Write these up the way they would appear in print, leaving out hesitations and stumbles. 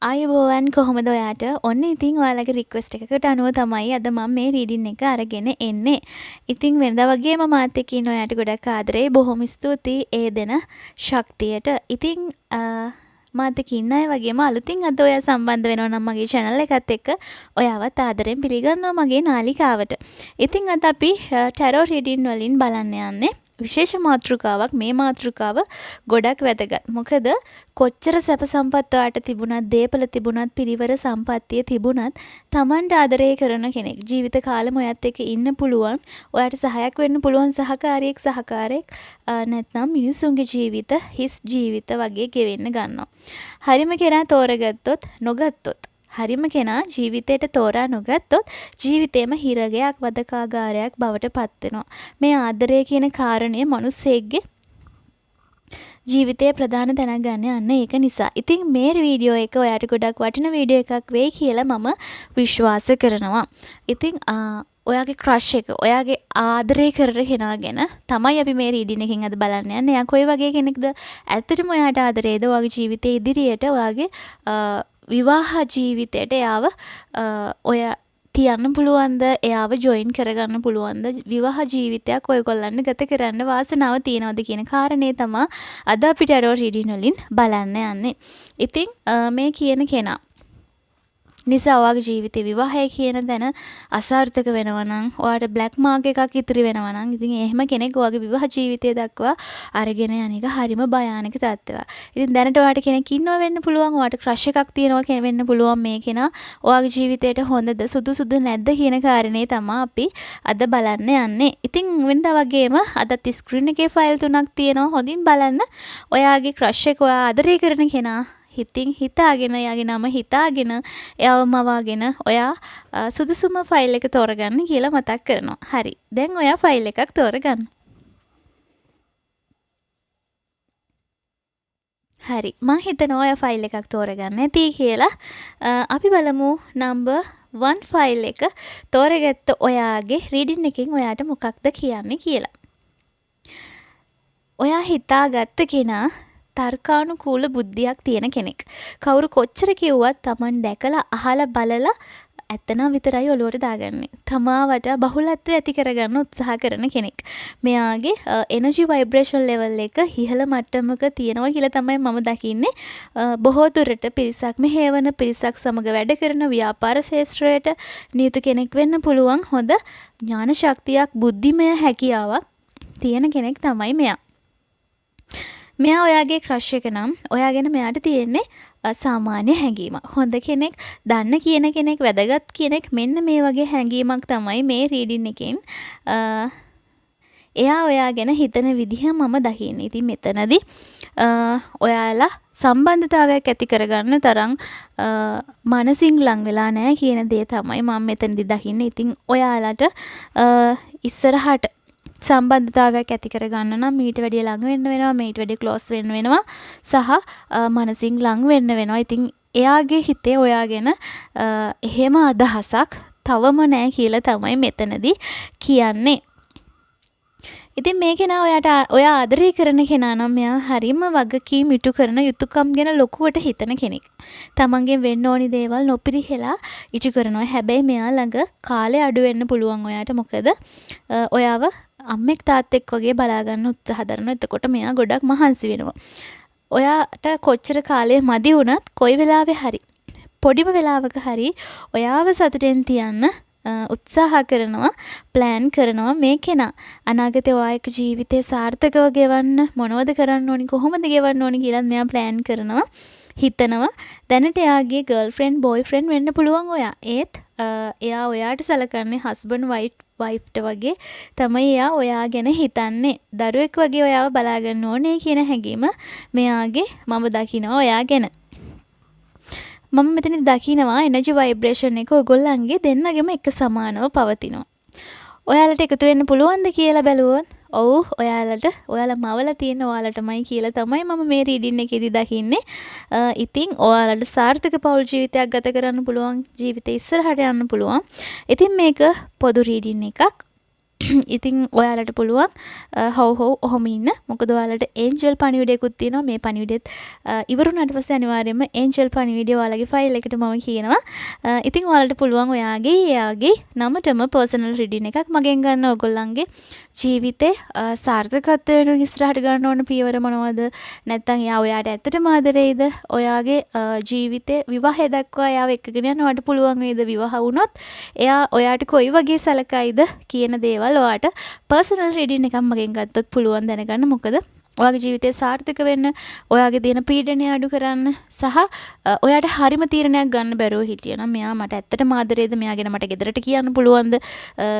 ආයුබෝවන් කොහොමද ඔයාට? ඔන්න ඉතින් ඔයාලගේ රික්වෙස්ට් එකකට අනුව තමයි අද මම මේ රීඩින් එක අරගෙන එන්නේ. ඉතින් වෙනදා වගේම මාත් එක්ක ඉන්න ඔයාට ගොඩක් ආදරේ. බොහොම ස්තුතියි ඒ දෙන ශක්තියට. ඉතින් මාත් එක්ක ඉන්න අය වගේම අලුතින් අද ඔයා සම්බන්ධ වෙනවා නම් මගේ channel එකත් එක්ක ඔයාවත් ආදරෙන් පිළිගන්නවා මගේ නාලිකාවට. ඉතින් අද අපි ටැරෝ රීඩින් වලින් බලන්න යන්නේ. විශේෂ මාතෘකාවක්. මේ මාතෘකාව ගොඩක් වැදගත්. මොකද කොච්චර සැප සම්පත් ඔයාට තිබුණත්, දේපල තිබුණත්, පිරිවර සම්පත්තිය තිබුණත්, Tamanට ආදරය කරන කෙනෙක් ජීවිත කාලෙම ඔයත් එක්ක ඉන්න පුළුවන්, ඔයාට සහායක් වෙන්න පුළුවන් සහකාරයෙක් නැත්නම් මිනිසුන්ගේ ජීවිත, හිස් ජීවිත වගේ ගෙවෙන්න ගන්නවා. හරිම කෙනා තෝරගත්තොත්, නොගත්තොත් හරිම කෙනා ජීවිතයට තෝරා නොගත්තොත් ජීවිතේම හිරගයක් වදකාගාරයක් බවට පත් වෙනවා. මේ ආදරය කියන කාරණය මිනිස්සෙක්ගේ ජීවිතයේ ප්‍රධාන තැනක් ගන්න යන්න ඒක නිසා. ඉතින් මේ වීඩියෝ එක ඔයාට ගොඩක් වටින වීඩියෝ එකක් වෙයි කියලා මම විශ්වාස කරනවා. ඉතින් ඔයාගේ ක්‍රෂ් එක, ඔයාගේ ආදරය කරන කෙනා ගැන තමයි අපි මේ රීඩින් එකෙන් අද බලන්න යන්නේ. එයා කොයි වගේ කෙනෙක්ද? ඇත්තටම ඔයාට ආදරේද? ඔයාගේ ජීවිතයේ ඉදිරියට ඔයාගේ විවාහ ජීවිතයට එයාව ඔය තියන්න පුළුවන්ද? එයාව ජොයින් කරගන්න පුළුවන්ද? විවාහ ජීවිතයක් ඔයගොල්ලන්ට ගත කරන්න වාසනාව තියනවද කියන කාරණේ තමයි අද අපි ටැරෝ රීඩින් වලින් බලන්න යන්නේ. ඉතින් මේ කියන කෙනා නිසා ඔයාගේ ජීවිතේ විවාහය කියන තැන අසාර්ථක වෙනවා නම්, ඔයාට බ්ලැක් මාර්ක් එකක් ඉතිරි වෙනවා නම්, ඉතින් එහෙම කෙනෙක් ඔයාගේ විවාහ ජීවිතය දක්වා අරගෙන යන එක හරිම භයානක තත්ත්වයක්. ඉතින් දැනට ඔයාට කෙනෙක් ඉන්නව වෙන්න පුළුවන්, ඔයාට ක්‍රෂ් එකක් තියෙනවා වෙන්න පුළුවන්. මේ කෙනා ඔයාගේ ජීවිතයට හොඳද සුදුසුද නැද්ද කියන කාරණේ තමයි අපි අද බලන්න යන්නේ. ඉතින් වෙනදා වගේම අදත් ස්ක්‍රීන් එකේ ෆයිල් 3ක් තියෙනවා. හොඳින් බලන්න. ඔයාගේ ක්‍රෂ් එක, ඔයා ආදරය කරන කෙනා හිතින් හිතාගෙන, එයාගේ නම හිතාගෙන, එයාව මවාගෙන ඔයා සුදුසුම ෆයිල් එක තෝරගන්න කියලා මතක් කරනවා. හරි. දැන් ඔයා ෆයිල් එකක් තෝරගන්න. හරි. මම හිතනවා ඔයා ෆයිල් එකක් තෝරගන්න ඇති කියලා. අපි බලමු නම්බර් 1 ෆයිල් එක තෝරගත්ත ඔයාගේ රීඩින් එකෙන් ඔයාට මොකක්ද කියන්නේ කියලා. ඔයා හිතාගත්ත කෙනා තර්කානුකූල බුද්ධියක් තියෙන කෙනෙක්. කවුරු කොච්චර කිව්වත් Taman දැකලා අහලා බලලා ඇත්තනම් විතරයි ඔලුවට දාගන්නේ. තමාවට බහුලත්වය ඇති කරගන්න උත්සාහ කරන කෙනෙක්. මෙයාගේ එනර්ජි ভাইබ්‍රේෂන් ලෙවල් එක ඉහළ මට්ටමක තියෙනවා කියලා තමයි මම දකින්නේ. බොහෝ දුරට පිරිසක් මෙහෙවන, පිරිසක් සමග වැඩ කරන, ව්‍යාපාර ශාස්ත්‍රයට නියුතු කෙනෙක් වෙන්න පුළුවන්. හොඳ ඥාන ශක්තියක්, බුද්ධිමය හැකියාවක් තියෙන කෙනෙක් තමයි මෙයා. මෙයා ඔයාගේ ක්‍රෂ් එක නම් ඔයා ගැන මෙයාට තියෙන්නේ සාමාන්‍ය හැඟීමක්. හොඳ කෙනෙක්, දන්න කියන කෙනෙක්, වැදගත් කෙනෙක්, මෙන්න මේ වගේ හැඟීමක් තමයි මේ රීඩින් එකෙන් එයා ඔයා ගැන හිතන විදිහ මම දකින්නේ. ඉතින් මෙතනදී ඔයාලා සම්බන්ධතාවයක් ඇති කරගන්න තරම් මනසින් ලං වෙලා නැහැ කියන දේ තමයි මම මෙතනදී දකින්නේ. ඉතින් ඔයාලට ඉස්සරහට සම්බන්ධතාවයක් ඇති කරගන්න නම් මීට වැඩිය ළඟ වෙන්න වෙනවා, මීට වැඩිය ක්ලෝස් වෙන්න වෙනවා, සහ මනසින් ළඟ වෙන්න වෙනවා. ඉතින් එයාගේ හිතේ ඔයා ගැන එහෙම අදහසක් තවම නැහැ කියලා තමයි මෙතනදී කියන්නේ. ඉතින් මේ කෙනා ඔයා ආදරය කරන කෙනා නම් මෙයා හරිම වගකීම් ඉටු කරන, යුතුයකම් ගැන ලොකුවට හිතන කෙනෙක්. තමන්ගෙන් වෙන්න ඕනි දේවල් නොපිරිහෙලා ඉටු කරනවා. හැබැයි මෙයා ළඟ කාලේ අඩු වෙන්න පුළුවන් ඔයාට. මොකද ඔයාව අම්මෙක් තාත්තෙක් වගේ බලා ගන්න උත්සාහ දරනවා. එතකොට මෙයා ගොඩක් මහන්සි වෙනවා. ඔයාට කොච්චර කාලය මදි වුණත් කොයි වෙලාවෙ හරි, පොඩිම වෙලාවක හරි ඔයාව සතුටෙන් තියන්න උත්සාහ කරනවා, ප්ලෑන් කරනවා මේ කෙනා. අනාගතේ ඔයායක ජීවිතේ සාර්ථකව ගෙවන්න මොනවද කරන්න ඕනි, කොහොමද ගෙවන්න ඕනි කියලා මෙයා ප්ලෑන් කරනවා, හිතනවා. දැනට එයාගේ ගර්ල්ෆ්‍රෙන්ඩ්, බොයිෆ්‍රෙන්ඩ් වෙන්න පුළුවන් ඔයා. ඒත් එයා ඔයාට සලකන්නේ හස්බන්ඩ් වයිෆ්ට වගේ තමයි එයා ඔයා ගැන හිතන්නේ. දරුවෙක් වගේ ඔයාව බලා ගන්න ඕනේ කියන හැඟීම මෙයාගේ මම දකිනවා ඔයා ගැන. මම මෙතන දකිනවා එනර්ජි ভাইබ්‍රේෂන් එක ඔයගොල්ලන්ගේ දෙන්නගෙම එක සමානව පවතිනවා. ඔයාලට එකතු වෙන්න පුළුවන්ද කියලා බැලුවොත්, ඔව් ඔයාලා මවලා තියෙන ඔයාලටමයි කියලා තමයි මම මේ රීඩින් එකේදී දකින්නේ. ඉතින් ඔයාලට සාර්ථක පෞල් ජීවිතයක් ගත කරන්න පුළුවන්, ජීවිතේ ඉස්සරහට යන්න පුළුවන්. ඉතින් මේක පොදු රීඩින් එකක්. ඉතින් ඔයාලට පුළුවන් හව් ඔහොම ඉන්න. මොකද ඔයාලට ඒන්ජල් පණිවිඩයකුත් තියෙනවා. මේ පණිවිඩෙත් ඉවරුණාට පස්සේ අනිවාර්යයෙන්ම ඒන්ජල් පණිවිඩය ඔයාලගේ ෆයිල් එකට මම කියනවා. ඉතින් ඔයාලට පුළුවන් එයාගේ නමටම පර්සනල් රීඩින් එකක් මගෙන් ගන්න. ඔයගොල්ලන්ගේ ජීවිතේ සාර්ථකත්වය වෙනුවෙන් ඉස්සරහට ගන්න ඕන පියවර මොනවද? නැත්නම් එයා ඔයාට ඇත්තටම ආදරෙයිද? ඔයාගේ ජීවිතේ විවාහය දක්වා එයාව එක්කගෙන යනවට පුළුවන් වේද? විවාහ වුණොත් එයා ඔයාට කොයි වගේ සැලකයිද කියන දේවල් ඔයාට පර්සනල් රීඩින් එකක් මගෙන් ගත්තොත් පුළුවන් දැනගන්න. මොකද ඔයාගේ ජීවිතේ සාර්ථක වෙන්න, ඔයාගේ තියෙන පීඩනය අඩු කරන්න සහ ඔයාට හරිම තීරණයක් ගන්න බැරුව හිටියනම් මෙයා මට ඇත්තටම ආදරේද? මෙයා ගැන මට ගෙදරට කියන්න පුළුවන්ද?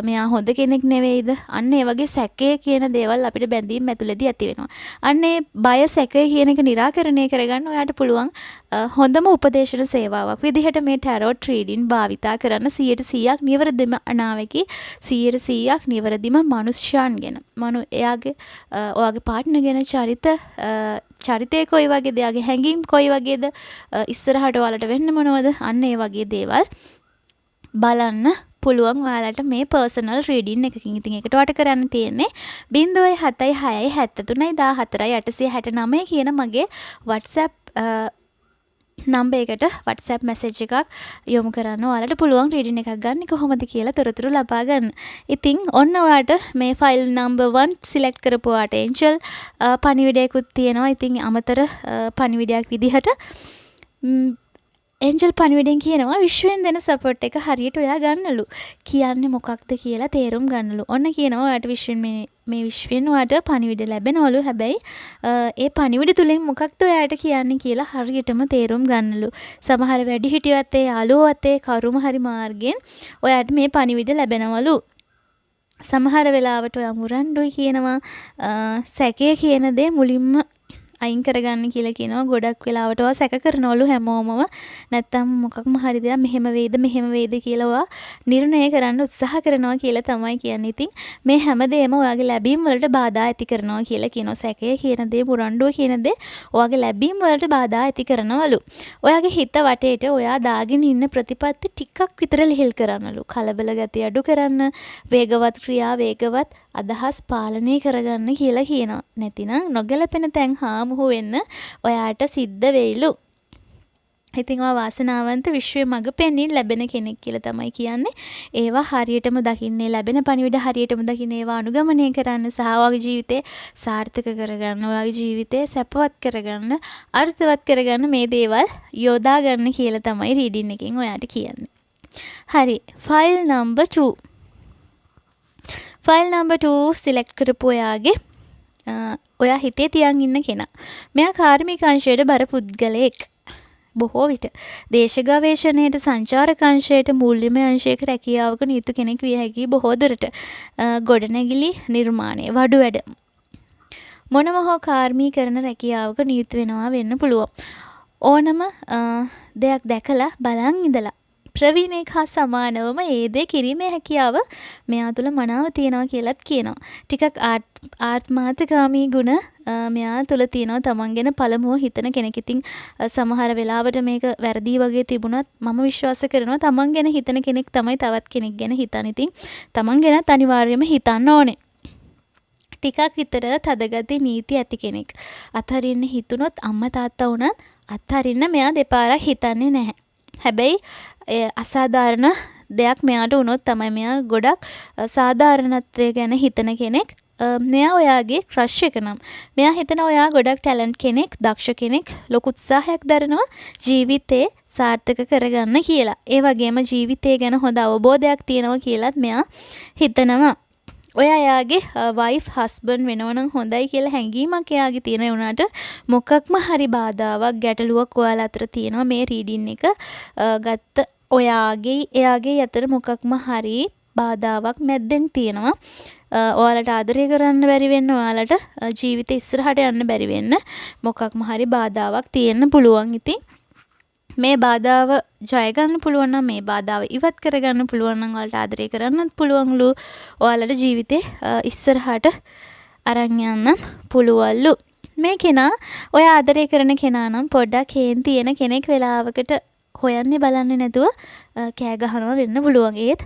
මෙයා හොඳ කෙනෙක් නෙවෙයිද? අන්න ඒ වගේ සැකය කියන දේවල් අපිට බැඳීම් ඇතුළේදී ඇති වෙනවා. අන්න ඒ බය සැකය කියන එක निराකරණය කරගන්න ඔයාට පුළුවන් හොඳම උපදේශන සේවාවක් විදිහට මේ ටැරොට් රීඩින් භාවිතා කරන්න. 100% නිවැරදිම අනාවකි, 100% නිවැරදිම මනුෂ්‍යයන් ගැන. එයාගේ ඔයාගේ පාර්ට්නර් ගැන චරිතය කොයි වගේද? එයාගේ හැඟීම් කොයි වගේද? ඉස්සරහට ඔයාලට වෙන්න මොනවද? අන්න ඒ වගේ දේවල් බලන්න පුළුවන් ඔයාලට මේ පර්සනල් රීඩින් එකකින්. ඉතින් ඒකට වට කරන්න තියෙන්නේ 0766314 කියන මගේ WhatsApp නම්බර් එකට WhatsApp මැසේජ් එකක් යොමු කරන්න. ඔයාලට පුළුවන් රීඩින් එකක් ගන්න කොහොමද කියලා තොරතුරු ලබා ගන්න. ඉතින් ඔන්න ඔයාලට මේ ෆයිල් නම්බර් 1 සිලෙක්ට් කරපුවාට ඒන්ජල් පණිවිඩයකුත් තියෙනවා. ඉතින් අමතර පණිවිඩයක් විදිහට ඒන්ජල් පණිවිඩෙන් කියනවා විශ්වයෙන් දෙන සපෝට් එක හරියට ඔයා ගන්නලු. කියන්නේ මොකක්ද කියලා තේරුම් ගන්නලු. ඔන්න කියනවා ඔයාට විශ්වෙන් මේ විශ්වෙන් ඔයාට පණිවිඩ ලැබෙනවලු. හැබැයි ඒ පණිවිඩ තුලින් මොකක්ද ඔයාට කියන්නේ කියලා හරියටම තේරුම් ගන්නලු. සමහර වැඩිහිටියොත් ඒ යාළුවෝත් ඒ කරුම හරි මාර්ගෙන් ඔයාට මේ පණිවිඩ ලැබෙනවලු. සමහර වෙලාවට ඔයා මුරණ්ඩුයි කියනවා. සැකය කියන දේ මුලින්ම අයින් කරගන්න කියලා කියනවා. ගොඩක් වෙලාවට ඔයා සැක කරනවලු හැමෝමම. නැත්තම් මොකක්ම හරි දෙයක් මෙහෙම වෙයිද කියලා ඔයා නිර්ණය කරන්න උත්සාහ කරනවා කියලා තමයි කියන්නේ. ඉතින් මේ හැමදේම ඔයාගේ ලැබීම් වලට බාධා ඇති කරනවා කියලා කියනවා. සැකය කියන දේ, මුරණ්ඩුව කියන දේ ඔයාගේ ලැබීම් වලට බාධා ඇති කරනවලු. ඔයාගේ හිත වටේට ඔයා දාගෙන ඉන්න ප්‍රතිපත්ති ටිකක් විතර ලිහිල් කරන්නලු. කලබල ගතිය අඩු කරන්න, වේගවත් ක්‍රියා, වේගවත් අදහස් පාලනය කරගන්න කියලා කියනවා. නැතිනම් නොගැලපෙන තැන් හාමුහු වෙන්න ඔයාට සිද්ධ වෙයිලු. ඉතින් ඔයා වාසනාවන්ත විශ්වයේ මඟ පෙන්වීම ලැබෙන කෙනෙක් කියලා තමයි කියන්නේ. ඒවා හරියටම දකින්නේ, ලැබෙන පණිවිඩ හරියටම දකින්නේ, ඒවා අනුගමනය කරන්න සහ ඔයාගේ ජීවිතේ සාර්ථක කරගන්න, ඔයාගේ ජීවිතේ සැපවත් කරගන්න, අර්ථවත් කරගන්න මේ දේවල් යොදා ගන්න කියලා තමයි රීඩින් එකෙන් ඔයාට කියන්නේ. හරි. File number 2. File number 2 select කරපු ඔයා හිතේ තියන් ඉන්න කෙනා. මෙයා කාර්මික අංශයට බර පුද්ගලයෙක්. බොහෝ විට දේශ ගවේෂණයට, සංචාරක අංශයට, මූල්‍යමය අංශයක රැකියාවක නියුතු කෙනෙක් විය හැකි. බොහෝ දුරට ගොඩනැගිලි නිර්මාණය, වඩු වැඩ මොනම හෝ කාර්මීකරණ රැකියාවක නියුතු වෙන්න පුළුවන්. ඕනම දෙයක් දැකලා බලන් ඉඳලා ප්‍රවීණයෙක් හා සමානවම ඒ දේ කිරීමේ හැකියාව මෙයා තුළ මනාව තියෙනවා කියලත් කියනවා. ටිකක් ආත්මාර්ථකාමී ගුණ මෙයා තුළ තියෙනවා. තමන් ගැන පළමුව හිතන කෙනෙක්. ඉතින් සමහර වෙලාවට මේක වැරදි වගේ තිබුණත් මම විශ්වාස කරනවා තමන් ගැන හිතන කෙනෙක් තමයි තවත් කෙනෙක් ගැන හිතන්නේ. ඉතින් තමන් ගැනත් අනිවාර්යයෙන්ම හිතන්න ඕනේ. ටිකක් විතර තදගති නීති ඇති කෙනෙක්. අතහරින්න හිතුනොත් අම්මා තාත්තා වුණත් අතහරින්න මෙයා දෙපාරක් හිතන්නේ නැහැ. හැබැයි අසාධාරණ දෙයක් මෙයාට වුණොත් තමයි මෙයා ගොඩක් සාධාරණත්වය ගැන හිතන කෙනෙක්. මෙයා ඔයාගේ ක්‍රෂ් එක නම්. මෙයා හිතන ඔයා ගොඩක් ටැලන්ට් කෙනෙක්, දක්ෂ කෙනෙක්, ලොකු උත්සාහයක් දරනවා ජීවිතේ සාර්ථක කරගන්න කියලා. ඒ වගේම ජීවිතය ගැන හොඳ අවබෝධයක් තියෙනවා කියලාත් මෙයා හිතනවා. ඔයා එයාගේ වයිෆ්, හස්බන්ඩ් වෙනවනම් හොඳයි කියලා හැඟීමක් එයාගේ තියෙන වුණාට මොකක්ම හරි බාධාවක්, ගැටලුවක් ඔයාලා අතර තියෙනවා. මේ රීඩින් එක ගත්ත එයාගේ අතර මොකක්ම හරි බාධාවක් මැද්දෙන් තියෙනවා. ඔයාලට ආදරය කරන්න බැරි වෙන්න, ඔයාලට ජීවිතේ ඉස්සරහට යන්න බැරි වෙන්න මොකක්ම හරි බාධාවක් තියෙන්න පුළුවන්. ඉතින් මේ බාධාව ජය ගන්න පුළුවන් නම්, මේ බාධාව ඉවත් කරගන්න පුළුවන් නම් ඔයාලට ආදරය කරන්නත් පුළුවන්ලු. ඔයාලට ජීවිතේ ඉස්සරහට අරන් යන්න පුළුවන්ලු. මේ කෙනා ඔය ආදරය කරන කෙනා නම් පොඩ්ඩක් හේන් තියෙන කෙනෙක් වෙලාවකට හොයන්නේ බලන්නේ නැතුව කෑ ගහනවා වෙන්න පුළුවන්. ඒත්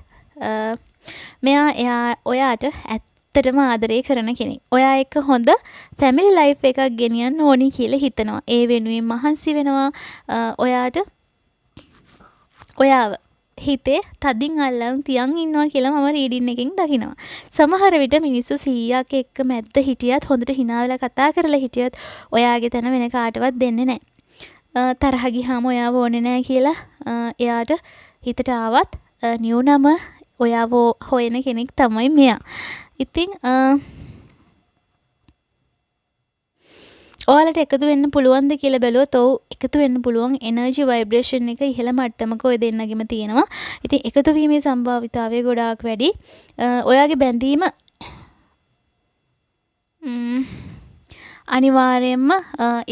එයා ඔයාට ඇත්තටම ආදරය කරන කෙනෙක්. ඔයා එක්ක හොඳ ෆැමිලි ලයිෆ් එකක් ගෙනියන්න ඕනි කියලා හිතනවා. ඒ වෙනුවෙන් මහන්සි වෙනවා. ඔයාට ඔයාව හිතේ තදින් අල්ලන් තියන් ඉන්නවා කියලා මම රීඩින් එකෙන් දකිනවා. සමහර විට මිනිස්සු 100ක් එක්ක මැද්ද හිටියත් හොඳට hina වෙලා කතා කරලා හිටියත් ඔයාගේ තැන වෙන කාටවත් දෙන්නේ නැහැ. තරහ ගියාම ඔයාව ඕනේ නැහැ කියලා එයාට හිතට ආවත් නියුනම ඔයාව හොයන කෙනෙක් තමයි මෙයා. ඉතින් ඔයාලට එකතු වෙන්න පුළුවන්ද කියලා බැලුවොත් ඔව් එකතු වෙන්න පුළුවන්. එනර්ජි ভাইබ්‍රේෂන් එක ඉහළ මට්ටමක ඔය දෙන්නගෙම තියෙනවා. ඉතින් එකතු වීමේ සම්භාවිතාවය ගොඩාක් වැඩි. ඔයාගේ බැඳීම අනිවාර්යයෙන්ම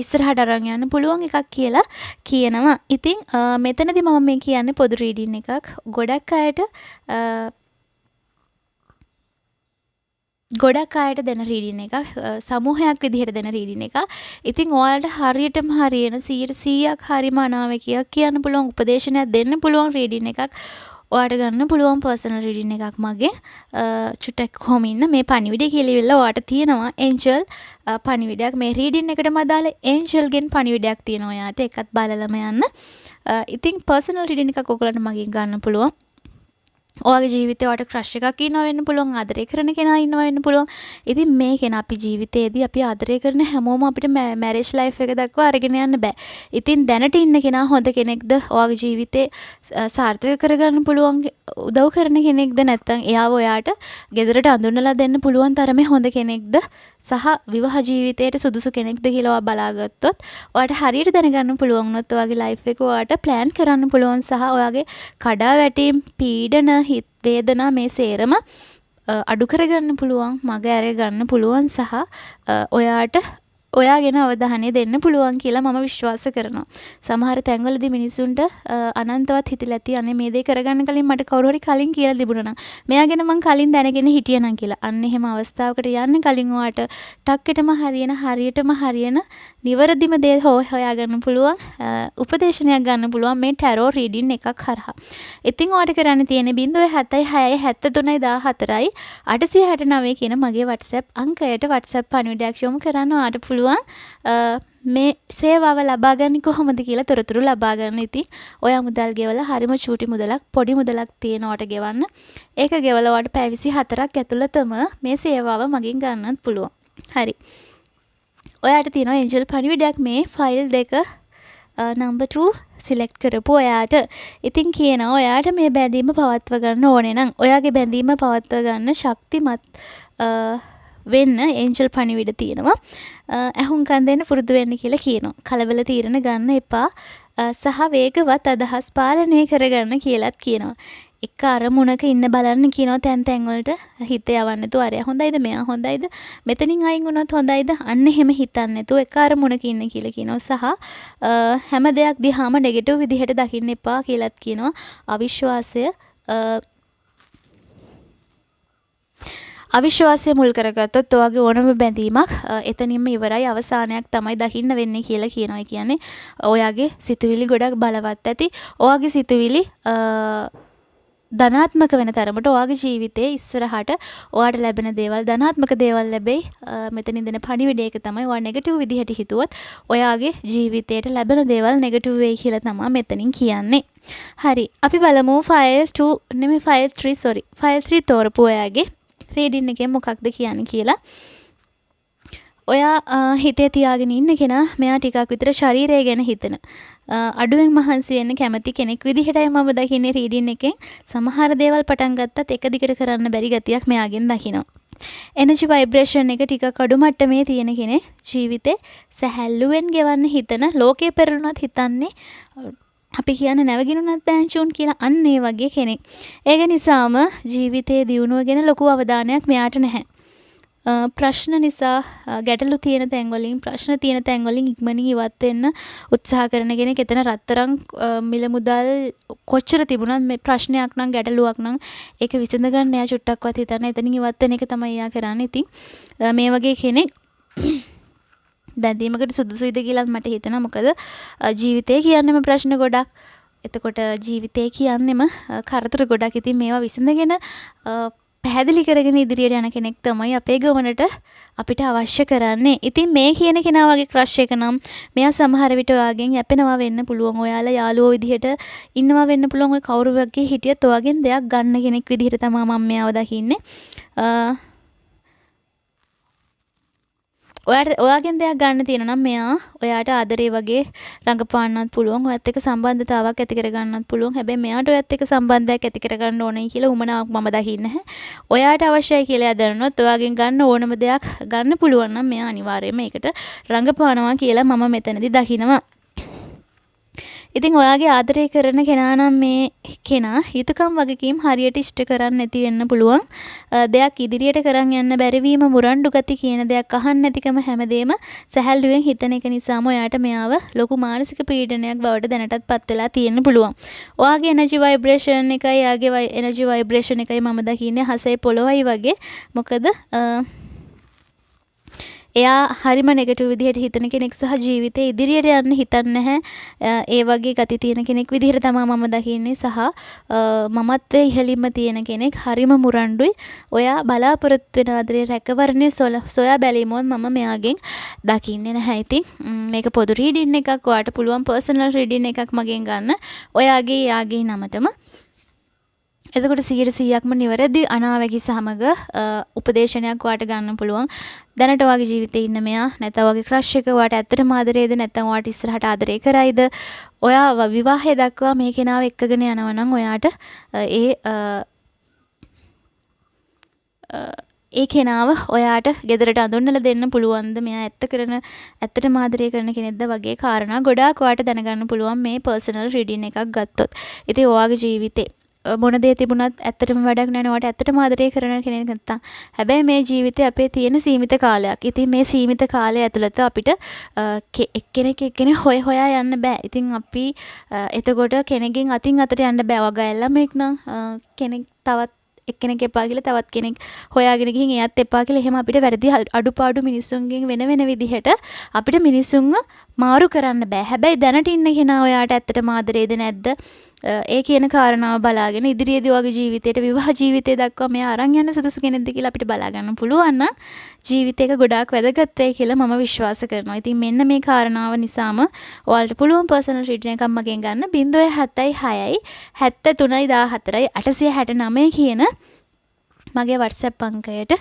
ඉස්සරහට අරන් යන්න පුළුවන් එකක් කියලා කියනවා. ඉතින් මෙතනදී මම මේ කියන්නේ පොදු රීඩින් එකක්. ගොඩක් අයට දෙන රීඩින් එකක්. සමූහයක් විදිහට දෙන රීඩින් එකක්. ඉතින් ඔයාලට හරියටම හරියන 100%ක් හරිම අනාවැකියක් කියන්න පුළුවන් උපදේශනයක් දෙන්න පුළුවන් රීඩින් එකක්. ඔයාට ගන්න පුළුවන් පර්සනල් රීඩින් එකක් මගේ. චුට්ටක් කොහොම ඉන්න මේ පණිවිඩය කියලා ඔයාට තියෙනවා ඒන්ජල් පණිවිඩයක්. මේ රීඩින් එකටම අදාළ ඒන්ජල්ගෙන් පණිවිඩයක් තියෙනවා ඔයාට. ඒකත් බලලම යන්න. ඉතින් පර්සනල් රීඩින් එකක් ඔයගලන්ට මගෙන් ගන්න පුළුවන්. ඔයාගේ ජීවිතේ ඔයාට ක්‍රෂ් එකක් ඉන්නවා වෙන්න පුළුවන්. ආදරය කරන කෙනා ඉන්නවා වෙන්න පුළුවන්. ඉතින් මේ කෙනා අපි ජීවිතේදී අපි ආදරය කරන හැමෝම අපිට මැරේජ් ලයිෆ් එක දක්වා අරගෙන යන්න බෑ. ඉතින් දැනට ඉන්න කෙනා හොඳ කෙනෙක්ද? ඔයාගේ ජීවිතේ සාර්ථක කරගන්න පුළුවන් උදව් කරන කෙනෙක්ද? නැත්නම් එයාව ඔයාට ගෙදරට අඳුනලා දෙන්න පුළුවන් තරමේ හොඳ කෙනෙක්ද? සහ විවාහ ජීවිතයට සුදුසු කෙනෙක්ද කියලා ඔයා බලාගත්තොත් ඔයාට හරියට දැනගන්න පුළුවන් වුණොත් ඔයාගේ ලයිෆ් එක ඔයාට ප්ලෑන් කරන්න පුළුවන් සහ ඔයාගේ කඩාවැටීම් පීඩන හිත වේදනා මේ සේරම අඩු කරගන්න පුළුවන් මග ඇර ගන්න පුළුවන් සහ ඔයාට ඔයාගෙන අවධානය දෙන්න පුළුවන් කියලා මම විශ්වාස කරනවා. සමහර තැන්වලදී මිනිසුන්ට අනන්තවත් හිතිලා ඇති අනේ මේ දේ කරගන්න කලින් මට කවුරු හරි කලින් කියලා තිබුණා නම් මෙයාගෙන මං කලින් දැනගෙන හිටියා නම් කියලා. අන්න එහෙම අවස්ථාවකට යන්න කලින් ඔයාට ටක්කෙටම හරියටම හරියන නිවැරදිම දේ හොයාගන්න පුළුවන් උපදේශනයක් ගන්න පුළුවන් මේ ටැරෝ රීඩින් එකක් හරහා. ඉතින් ඔයාට කරන්න තියෙන්නේ 0767314යි 869 කියන මගේ WhatsApp අංකයට WhatsApp පණිවිඩයක් යොමු කරන්න ඔයාට පුළුවන් මේ සේවාව ලබා ගන්න කොහොමද කියලා තොරතුරු ලබා ගන්න. ඉතින් ඔයා මුදල් ගෙවලා හරිම චූටි මුදලක් පොඩි මුදලක් තියෙනවට ගෙවන්න. ඒක ගෙවලා ඔයාට පැය 24ක් ඇතුළතම මේ සේවාව මගින් ගන්නත් පුළුවන්. හරි. ඔයාට තියෙනවා ඒන්ජල් පණිවිඩයක් මේ ෆයිල් දෙක number 2 සිලෙක්ට් කරපු ඔයාට. ඉතින් කියනවා ඔයාට මේ බැඳීම පවත්ව ගන්න ඕනේ නම් ඔයාගේ බැඳීම පවත්ව ගන්න ශක්තිමත් වෙන්න ඒන්ජල් පණිවිඩ තියෙනවා. ඇහුම්කන් දෙන්න පුරුදු වෙන්න කියලා කියනවා. කලබල තීරණ ගන්න එපා සහ වේගවත් අදහස් පාලනය කරගන්න කියලාත් කියනවා. එක අරමුණක ඉන්න බලන්න කියනවා තැන් වලට හිත යවන්න නැතුව අරයා හොඳයිද මෙයා හොඳයිද මෙතනින් අයින් වුණොත් හොඳයිද අන්න එහෙම හිතන්න නැතුව එක අරමුණක ඉන්න කියලා කියනවා. සහ හැම දෙයක් දිහාම නෙගටිව් විදිහට දකින්න එපා කියලාත් කියනවා. අවිශ්වාසය මුල් කරගත්තොත් ඔයාගේ ඕනම බැඳීමක් එතනින්ම ඉවරයි අවසානයක් තමයි දකින්න වෙන්නේ කියලා කියනවා. ඒ කියන්නේ ඔයාගේ සිතුවිලි ගොඩක් බලවත් ඇති. ඔයාගේ සිතුවිලි ධනාත්මක වෙන තරමට ඔයාගේ ජීවිතයේ ඉස්සරහට ඔයාට ලැබෙන දේවල් ධනාත්මක දේවල් ලැබෙයි. මෙතනින් දෙන පණිවිඩය එක තමයි ඔයා නෙගටිව් විදිහට හිතුවොත් ඔයාගේ ජීවිතයට ලැබෙන දේවල් නෙගටිව් වෙයි කියලා තමයි මෙතනින් කියන්නේ. හරි. අපි බලමු ෆයිල් 3 තෝරපු ඔයාගේ රීඩින් එකෙන් මොකක්ද කියන්නේ කියලා. ඔයා හිතේ තියාගෙන ඉන්න කෙනා මෙයා ටිකක් විතර ශරීරය ගැන හිතන අඩුවෙන් මහන්සි වෙන්න කැමති කෙනෙක් විදිහටයි මම දකින්නේ රීඩින් එකෙන්. සමහර දේවල් පටන් ගත්තත් එක දිගට කරන්න බැරි ගතියක් මෙයාගෙන් දකිනවා. එනර්ජි ভাইබ්‍රේෂන් එක ටිකක් අඩු මට්ටමේ තියෙන කෙනෙක්. ජීවිතේ සැහැල්ලුවෙන් ගෙවන්න හිතන ලෝකේ පෙරළුණත් හිතන්නේ අපි කියන්නේ නැවගිනුනත් දෑන්චුන් කියලා අන්න ඒ වගේ කෙනෙක්. ඒක නිසාම ජීවිතයේ දියුණුව ගැන ලොකු අවධානයක් මෙයාට නැහැ. ප්‍රශ්න නිසා ගැටලු තියෙන තැන්වලින් ප්‍රශ්න තියෙන තැන්වලින් ඉක්මනින් ඉවත් වෙන්න උත්සාහ කරන කෙනෙක්. එතන රත්තරන් මිල මුදල් කොච්චර තිබුණත් මේ ප්‍රශ්නයක් නම් ගැටලුවක් නම් ඒක විසඳ ගන්න එයා චුට්ටක්වත් හිතන්නේ එතනින් ඉවත් වෙන එක තමයි එයා කරන්නේ. ඉතින් මේ වගේ කෙනෙක් බැඳීමකට සුදුසුයිද කියලා මට හිතෙනවා. මොකද ජීවිතේ කියන්නේම ප්‍රශ්න ගොඩක්. එතකොට ජීවිතය කියන්නෙම කරදර ගොඩක්. ඉතින් මේවා විසඳගෙන පැහැදිලි කරගෙන ඉදිරියට යන කෙනෙක් තමයි අපේ ගමනට අපිට අවශ්‍ය කරන්නේ. ඉතින් මේ කියන කෙනා වගේ ක්‍රෂ් එක නම් මෙයා සමහර විට ඔයාගෙන් යැපෙනවා වෙන්න පුළුවන්. ඔයාලා යාළුවෝ විදිහට ඉන්නවා වෙන්න පුළුවන්. ඔය කවුරු වගේ හිටියත් ඔයාගෙන් දෙයක් ගන්න කෙනෙක් විදිහට තමයි මම මෙයාව දකින්නේ. ඔයාගෙන් දෙයක් ගන්න තියෙනවා නම් මෙයා ඔයාට ආදරේ වගේ රඟපාන්නත් පුළුවන්. ඔයත් එක්ක සම්බන්ධතාවක් ඇති කරගන්නත් පුළුවන්. හැබැයි මෙයාට ඔයත් එක්ක සම්බන්ධයක් ඇති කරගන්න ඕනේ කියලා උමනාවක් මම දකින්නේ නැහැ. ඔයාට අවශ්‍යයි කියලා දැනුනොත් ඔයාගෙන් ගන්න ඕනම දෙයක් ගන්න පුළුවන් නම් මෙයා අනිවාර්යයෙන්ම ඒකට රඟපානවා කියලා මම මෙතනදී දකිනවා. ඉතින් ඔයාගේ ආදරය කරන කෙනා නම් මේ කෙනා යුතුයකම් වගකීම් හරියට ඉෂ්ට කරන්නේ නැති වෙන්න පුළුවන්. දෙයක් ඉදිරියට කරන් යන්න බැරිවීම, මුරණ්ඩු ගති කියන දෙයක් අහන්න නැතිකම හැමදේම සැහැල්ලුවෙන් හිතන එක නිසාම ඔයාට මෙයාව ලොකු මානසික පීඩනයක් බවට දැනටත් පත් වෙලා තියෙන්න පුළුවන්. ඔයාගේ එනර්ජි වයිබ්‍රේෂන් එකයි යාගේ එනර්ජි වයිබ්‍රේෂන් එකයි මම දකින්නේ හසයි පොළොවයි වගේ. මොකද එයා හරිම නෙගටිව් විදිහට හිතන කෙනෙක් සහ ජීවිතේ ඉදිරියට යන්න හිතන්නේ නැහැ. ඒ වගේ ගති තියෙන කෙනෙක් විදිහට තමයි මම දකින්නේ සහ මමත්වයේ ඉහළින්ම තියෙන කෙනෙක් හරිම මුරණ්ඩුයි. ඔයා බලාපොරොත්තු වෙන ආදරේ රැකවරණය සොයා බැලීමොත් මම මෙයාගෙන් දකින්නේ නැහැ. ඉතින් මේක පොදු රීඩින් එකක්. ඔයාට පුළුවන් පර්සනල් රීඩින් එකක් මගෙන් ගන්න. ඔයාගේ යාගේ නමටම. එතකොට 100%ක්ම නිවැරදි අනාවැකි සමග උපදේශනයක් ඔයාට ගන්න පුළුවන්. දැනට ඔයාගේ ජීවිතේ ඉන්න මෙයා නැත්නම් ඔයාගේ ක්‍රෂ් එක ඔයාට ඇත්තටම ආදරේද නැත්නම් ඔයාට ඉස්සරහට ආදරේ කරයිද? ඔයා විවාහය දක්වා මේ කෙනාව එක්කගෙන යනවා නම් ඔයාට ඒ කෙනාව ඔයාට ගෙදරට අඳුන්නලා දෙන්න පුළුවන්ද? මෙයා ඇත්තටම ආදරය කරන කෙනෙක්ද වගේ කාරණා ගොඩාක් ඔයාට දැනගන්න පුළුවන් මේ පර්සනල් රීඩින් එකක් ගත්තොත්. ඉතින් ඔයාගේ ජීවිතේ මොන දේ තිබුණත් ඇත්තටම වැඩක් නැහැ. ඔයාට ඇත්තටම ආදරය කරන කෙනෙක් නැත්තම්. හැබැයි මේ ජීවිතේ අපේ තියෙන සීමිත කාලයක්. ඉතින් මේ සීමිත කාලය ඇතුළත අපිට එක්කෙනෙක් හොයා යන්න බෑ. ඉතින් අපි එතකොට කෙනෙක්ගෙන් අතින් අතට යන්න බෑ. වගා එල්ලමෙක් නම් කෙනෙක් තවත් එක්කෙනෙක් එපා කියලා තවත් කෙනෙක් හොයාගෙන ගිහින් එයාත් එපා කියලා එහෙම අපිට වැරදි අඩුපාඩු මිනිස්සුන්ගෙන් වෙන විදිහට අපිට මිනිස්සුන්ව මාරු කරන්න බෑ. හැබැයි දැනට ඉන්න කෙනා ඔයාට ඇත්තටම ආදරේද නැද්ද? ඒ කියන කාරණාව බලාගෙන ඉදිරියේදී ඔයාගේ ජීවිතේට විවාහ ජීවිතය දක්වා මෙයා අරන් යන්න සුදුසු කෙනෙක්ද කියලා අපිට බලා ගන්න පුළුවන් නම් ජීවිතේක ගොඩාක් වැදගත් වෙයි කියලා මම විශ්වාස කරනවා. ඉතින් මෙන්න මේ කාරණාව නිසාම ඔයාලට පුළුවන් පර්සනල් රීඩින් එකක් මගෙන් ගන්න 076යි 73යි 14යි 869 කියන මගේ WhatsApp අංකයට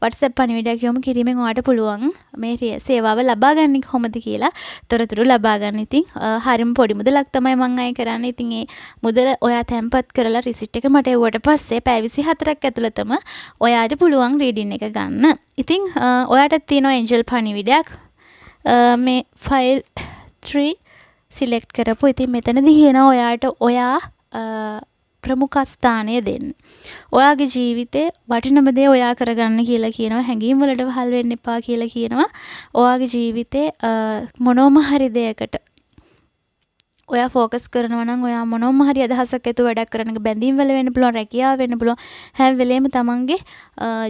WhatsApp පණිවිඩයක් යොමු කිරීමෙන් ඔයාට පුළුවන් මේ සේවාව ලබා ගන්න කොහොමද කියලා තොරතුරු ලබා ගන්න. ඉතින් හරිම පොඩි මුදලක් තමයි මම අය කරන්නේ. ඉතින් ඒ මුදල ඔයා තැන්පත් කරලා රිසිට් එක මට එවුවට පස්සේ පැය 24ක් ඇතුළතම ඔයාට පුළුවන් රීඩින් එක ගන්න. ඉතින් ඔයාට තියෙනවා ඒන්ජල් පණිවිඩයක්. මේ ෆයිල් 3 සිලෙක්ට් කරපුවා. ඉතින් මෙතනදී කියනවා ඔයාට ඔයා ප්‍රමුඛ ස්ථානය දෙන්න. ඔයාගේ ජීවිතේ වටිනම දේ ඔයා කරගන්න කියලා කියනවා. හැඟීම් වලට වහල් වෙන්න එපා කියලා කියනවා. ඔයාගේ ජීවිතේ මොනෝම හරි දෙයකට ඔයා ફોකස් කරනවා නම් ඔයා මොනෝම හරි අදහසක් ඇතුව වැඩක් කරන එක බැඳීම් වල වෙන්න පුළුවන්, රැකියාව වෙන්න පුළුවන්. හැම වෙලේම තමන්ගේ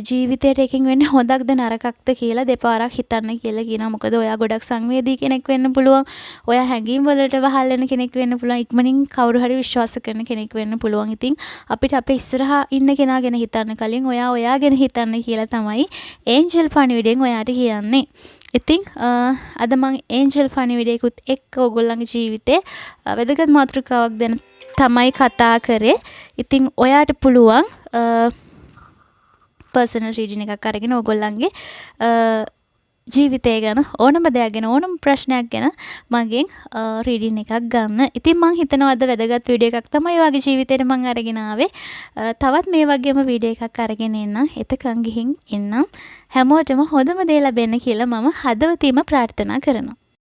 ජීවිතේට එකකින් වෙන්නේ හොඳක්ද නරකක්ද කියලා දෙපාරක් හිතන්න කියලා කියනවා. මොකද ඔයා ගොඩක් සංවේදී කෙනෙක් වෙන්න පුළුවන්. ඔයා හැඟීම් වලට වහල් වෙන කෙනෙක් වෙන්න පුළුවන්. ඉක්මනින් කවුරු හරි විශ්වාස කරන කෙනෙක් වෙන්න පුළුවන්. ඉතින් අපිට අපේ ඉස්සරහා ඉන්න කෙනා ගැන හිතන්න කලින් ඔයා ගැන හිතන්න කියලා තමයි ඒන්ජල් පණිවිඩයෙන් ඔයාට කියන්නේ. ඉතින් අද මම ඒන්ජල් පණිවිඩයකුත් එක්ක ඔයගොල්ලන්ගේ ජීවිතේ වැදගත් මාතෘකාවක් ගැන තමයි කතා කරේ. ඉතින් ඔයාට පුළුවන් පර්සනල් රීඩින් එකක් අරගෙන ඔයගොල්ලන්ගේ ජීවිතය ගැන ඕනම දෙයක් ගැන ඕනම ප්‍රශ්නයක් ගැන මගෙන් රීඩින් එකක් ගන්න. ඉතින් මම හිතනවා අද වැදගත් වීඩියෝ එකක් තමයි ඔයාගේ ජීවිතේට මම අරගෙන ආවේ. තවත් මේ වගේම වීඩියෝ එකක් අරගෙන එන්නම්. එතකන් ගිහින් එන්නම්. හැමෝටම හොඳම දේ ලැබෙන්න කියලා මම හදවතින්ම ප්‍රාර්ථනා කරනවා.